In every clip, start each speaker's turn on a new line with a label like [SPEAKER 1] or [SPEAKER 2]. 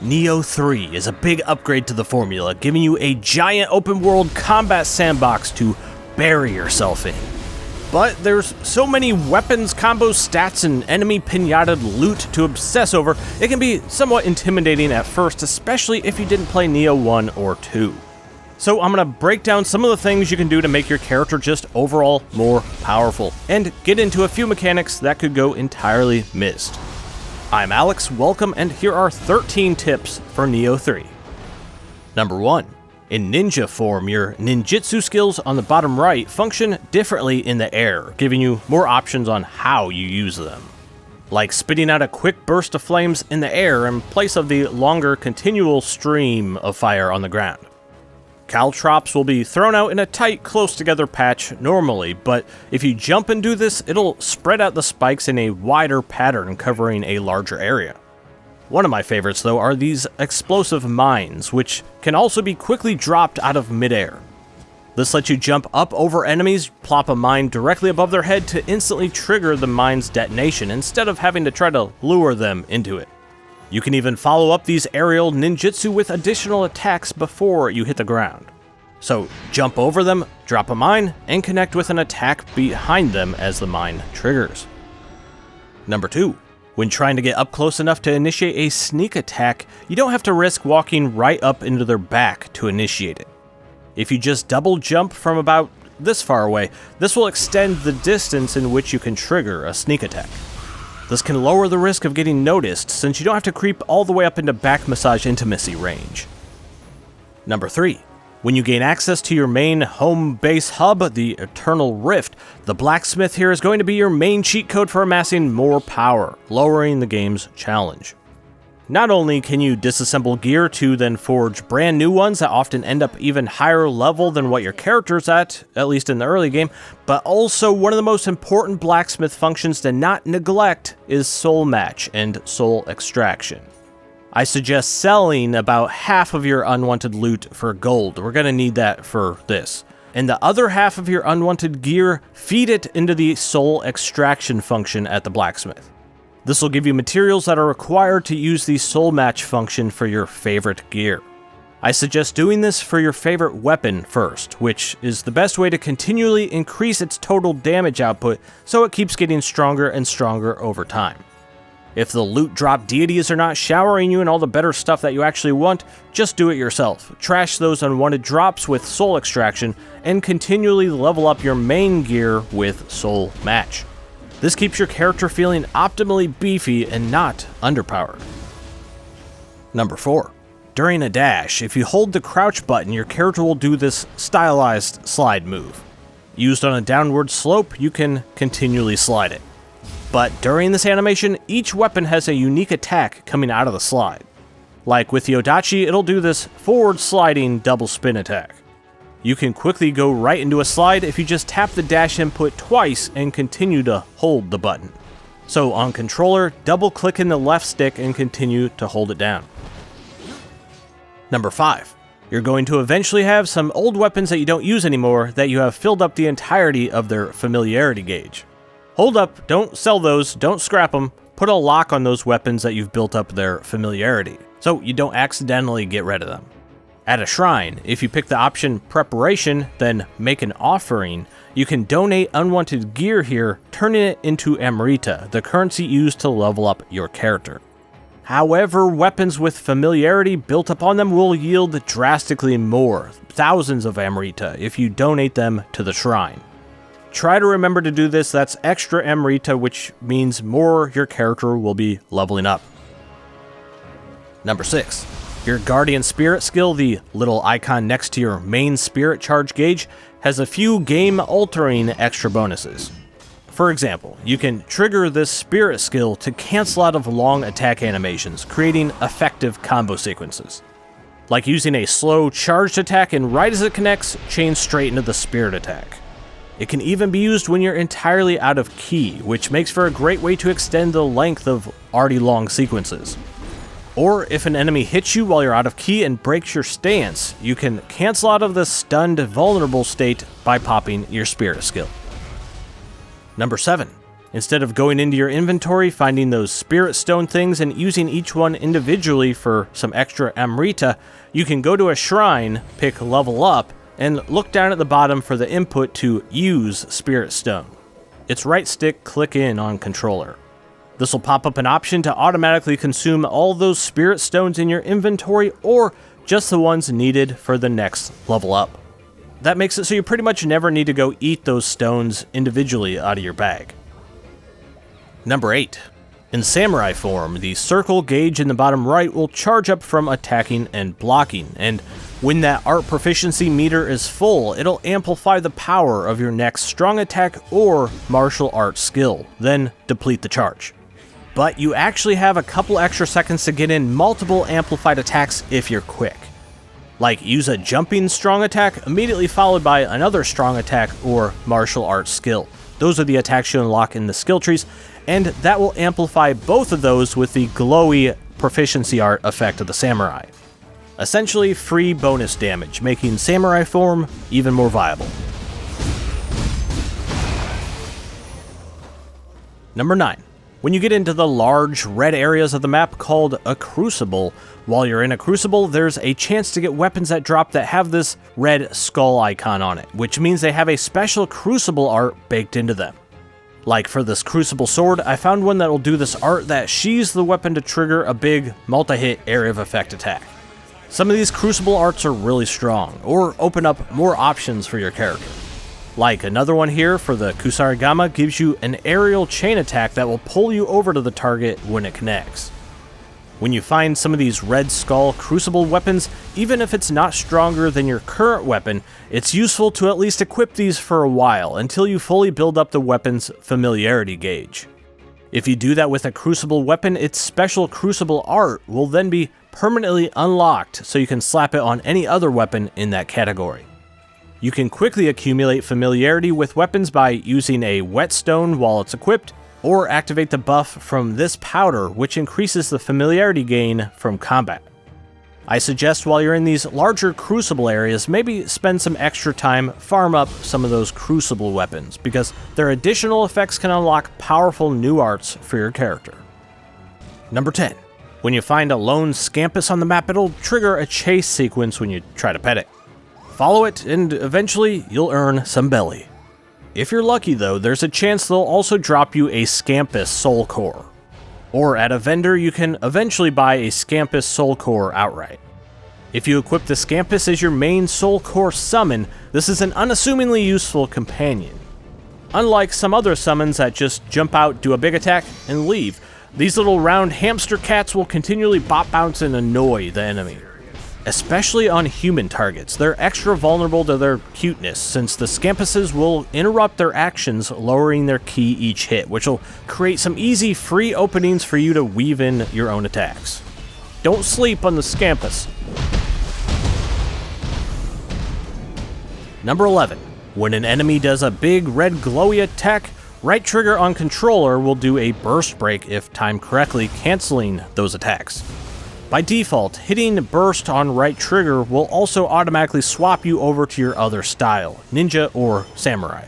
[SPEAKER 1] Nioh 3 is a big upgrade to the formula, giving you a giant open-world combat sandbox to bury yourself in. But there's so many weapons, combos, stats, and enemy pinataed loot to obsess over, it can be somewhat intimidating at first, especially if you didn't play Nioh 1 or 2. So I'm going to break down some of the things you can do to make your character just overall more powerful, and get into a few mechanics that could go entirely missed. I'm Alex, welcome, and here are 13 tips for Nioh 3. Number 1. In ninja form, your ninjutsu skills on the bottom right function differently in the air, giving you more options on how you use them. Like spitting out a quick burst of flames in the air in place of the longer continual stream of fire on the ground. Caltrops will be thrown out in a tight, close-together patch normally, but if you jump and do this, it'll spread out the spikes in a wider pattern covering a larger area. One of my favorites, though, are these explosive mines, which can also be quickly dropped out of midair. This lets you jump up over enemies, plop a mine directly above their head to instantly trigger the mine's detonation, instead of having to try to lure them into it. You can even follow up these aerial ninjutsu with additional attacks before you hit the ground. So jump over them, drop a mine, and connect with an attack behind them as the mine triggers. Number 2. When trying to get up close enough to initiate a sneak attack, you don't have to risk walking right up into their back to initiate it. If you just double jump from about this far away, this will extend the distance in which you can trigger a sneak attack. This can lower the risk of getting noticed, since you don't have to creep all the way up into back massage intimacy range. Number 3. When you gain access to your main home base hub, the Eternal Rift, the Blacksmith here is going to be your main cheat code for amassing more power, lowering the game's challenge. Not only can you disassemble gear to then forge brand new ones that often end up even higher level than what your character's at least in the early game, but also one of the most important blacksmith functions to not neglect is soul match and soul extraction. I suggest selling about half of your unwanted loot for gold. We're going to need that for this. And the other half of your unwanted gear, feed it into the soul extraction function at the blacksmith. This will give you materials that are required to use the soul match function for your favorite gear. I suggest doing this for your favorite weapon first, which is the best way to continually increase its total damage output so it keeps getting stronger and stronger over time. If the loot drop deities are not showering you in all the better stuff that you actually want, just do it yourself. Trash those unwanted drops with soul extraction, and continually level up your main gear with soul match. This keeps your character feeling optimally beefy and not underpowered. Number 4. During a dash, if you hold the crouch button, your character will do this stylized slide move. Used on a downward slope, you can continually slide it. But during this animation, each weapon has a unique attack coming out of the slide. Like with the Odachi, it'll do this forward sliding double spin attack. You can quickly go right into a slide if you just tap the dash input twice and continue to hold the button. So on controller, double click in the left stick and continue to hold it down. Number 5. You're going to eventually have some old weapons that you don't use anymore that you have filled up the entirety of their familiarity gauge. Hold up, don't sell those, don't scrap them, put a lock on those weapons that you've built up their familiarity, so you don't accidentally get rid of them. At a shrine, if you pick the option Preparation, then Make an Offering, you can donate unwanted gear here, turning it into Amrita, the currency used to level up your character. However, weapons with familiarity built upon them will yield drastically more, thousands of Amrita, if you donate them to the shrine. Try to remember to do this, that's extra Amrita, which means more your character will be leveling up. Number 6. Your Guardian Spirit skill, the little icon next to your main spirit charge gauge, has a few game-altering extra bonuses. For example, you can trigger this spirit skill to cancel out of long attack animations, creating effective combo sequences. Like using a slow charged attack and right as it connects, chain straight into the spirit attack. It can even be used when you're entirely out of ki, which makes for a great way to extend the length of already long sequences. Or if an enemy hits you while you're out of ki and breaks your stance, you can cancel out of the stunned vulnerable state by popping your spirit skill. Number 7. Instead of going into your inventory, finding those spirit stone things and using each one individually for some extra Amrita, you can go to a shrine, pick level up, and look down at the bottom for the input to use spirit stone. It's right stick click in on controller. This will pop up an option to automatically consume all those spirit stones in your inventory or just the ones needed for the next level up. That makes it so you pretty much never need to go eat those stones individually out of your bag. Number 8. In Samurai form, the circle gauge in the bottom right will charge up from attacking and blocking, and when that art proficiency meter is full, it'll amplify the power of your next strong attack or martial arts skill, then deplete the charge. But you actually have a couple extra seconds to get in multiple amplified attacks if you're quick. Like use a jumping strong attack immediately followed by another strong attack or martial arts skill. Those are the attacks you unlock in the skill trees, and that will amplify both of those with the glowy proficiency art effect of the samurai. Essentially free bonus damage, making samurai form even more viable. Number 9. When you get into the large red areas of the map called a Crucible, while you're in a Crucible, there's a chance to get weapons that drop that have this red skull icon on it, which means they have a special Crucible art baked into them. Like for this Crucible sword, I found one that will do this art that sheathes the weapon to trigger a big multi-hit area of effect attack. Some of these Crucible arts are really strong, or open up more options for your character. Like another one here for the Kusarigama gives you an aerial chain attack that will pull you over to the target when it connects. When you find some of these red skull Crucible weapons, even if it's not stronger than your current weapon, it's useful to at least equip these for a while until you fully build up the weapon's Familiarity gauge. If you do that with a Crucible weapon, its special Crucible art will then be permanently unlocked so you can slap it on any other weapon in that category. You can quickly accumulate Familiarity with weapons by using a whetstone while it's equipped, or activate the buff from this powder, which increases the Familiarity gain from combat. I suggest while you're in these larger Crucible areas, maybe spend some extra time farm up some of those Crucible weapons, because their additional effects can unlock powerful new arts for your character. Number 10. When you find a lone Scampuss on the map, it'll trigger a chase sequence when you try to pet it. Follow it, and eventually you'll earn some belly. If you're lucky though, there's a chance they'll also drop you a Scampuss Soul Core. Or at a vendor, you can eventually buy a Scampuss Soul Core outright. If you equip the Scampuss as your main Soul Core summon, this is an unassumingly useful companion. Unlike some other summons that just jump out, do a big attack, and leave, these little round hamster cats will continually bop bounce and annoy the enemy. Especially on human targets, they're extra vulnerable to their cuteness, since the Scampusses will interrupt their actions, lowering their ki each hit, which will create some easy free openings for you to weave in your own attacks. Don't sleep on the Scampuss. Number 11. When an enemy does a big red glowy attack, right trigger on controller will do a burst break if timed correctly, canceling those attacks. By default, hitting burst on right trigger will also automatically swap you over to your other style, ninja or samurai.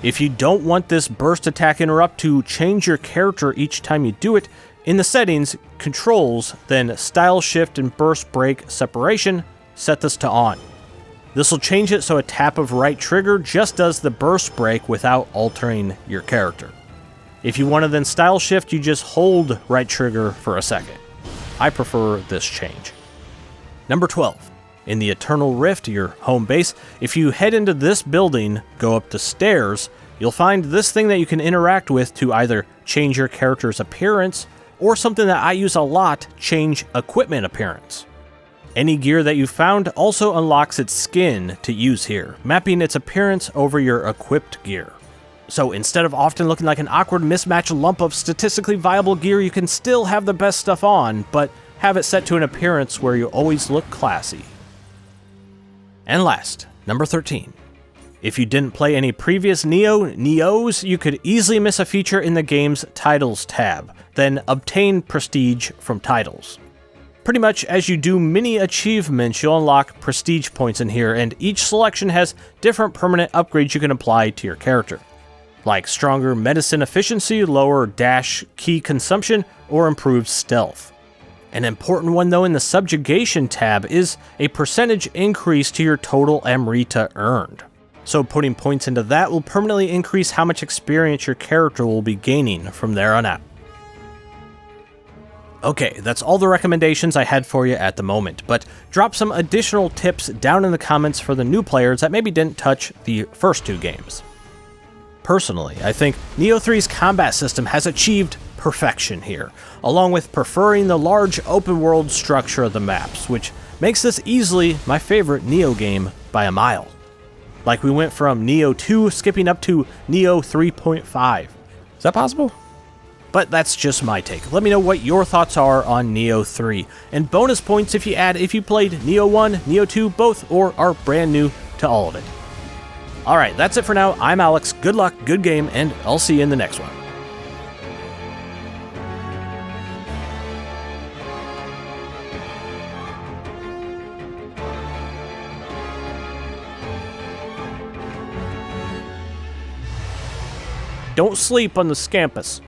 [SPEAKER 1] If you don't want this burst attack interrupt to change your character each time you do it, in the settings, controls, then style shift and burst break separation, set this to on. This will change it so a tap of right trigger just does the burst break without altering your character. If you want to then style shift, you just hold right trigger for a second. I prefer this change. Number 12. In the Eternal Rift, your home base, if you head into this building, go up the stairs, you'll find this thing that you can interact with to either change your character's appearance, or something that I use a lot, change equipment appearance. Any gear that you found also unlocks its skin to use here, mapping its appearance over your equipped gear. So instead of often looking like an awkward mismatched lump of statistically viable gear, you can still have the best stuff on, but have it set to an appearance where you always look classy. And last, number 13. If you didn't play any previous Niohs, you could easily miss a feature in the game's Titles tab, then obtain prestige from titles. Pretty much as you do mini achievements, you'll unlock prestige points in here, and each selection has different permanent upgrades you can apply to your character. like stronger medicine efficiency, lower dash key consumption, or improved stealth. An important one though in the subjugation tab is a percentage increase to your total Amrita earned. So putting points into that will permanently increase how much experience your character will be gaining from there on out. Okay, that's all the recommendations I had for you at the moment, but drop some additional tips down in the comments for the new players that maybe didn't touch the first 2 games. Personally, I think Nioh 3's combat system has achieved perfection here, along with preferring the large open world structure of the maps, which makes this easily my favorite Nioh game by a mile. Like we went from Nioh 2 skipping up to Nioh 3.5. Is that possible? But that's just my take. Let me know what your thoughts are on Nioh 3. And bonus points if you played Nioh 1, Nioh 2, both, or are brand new to all of it. Alright, that's it for now. I'm Alex. Good luck, good game, and I'll see you in the next one. Don't sleep on the Scampuss.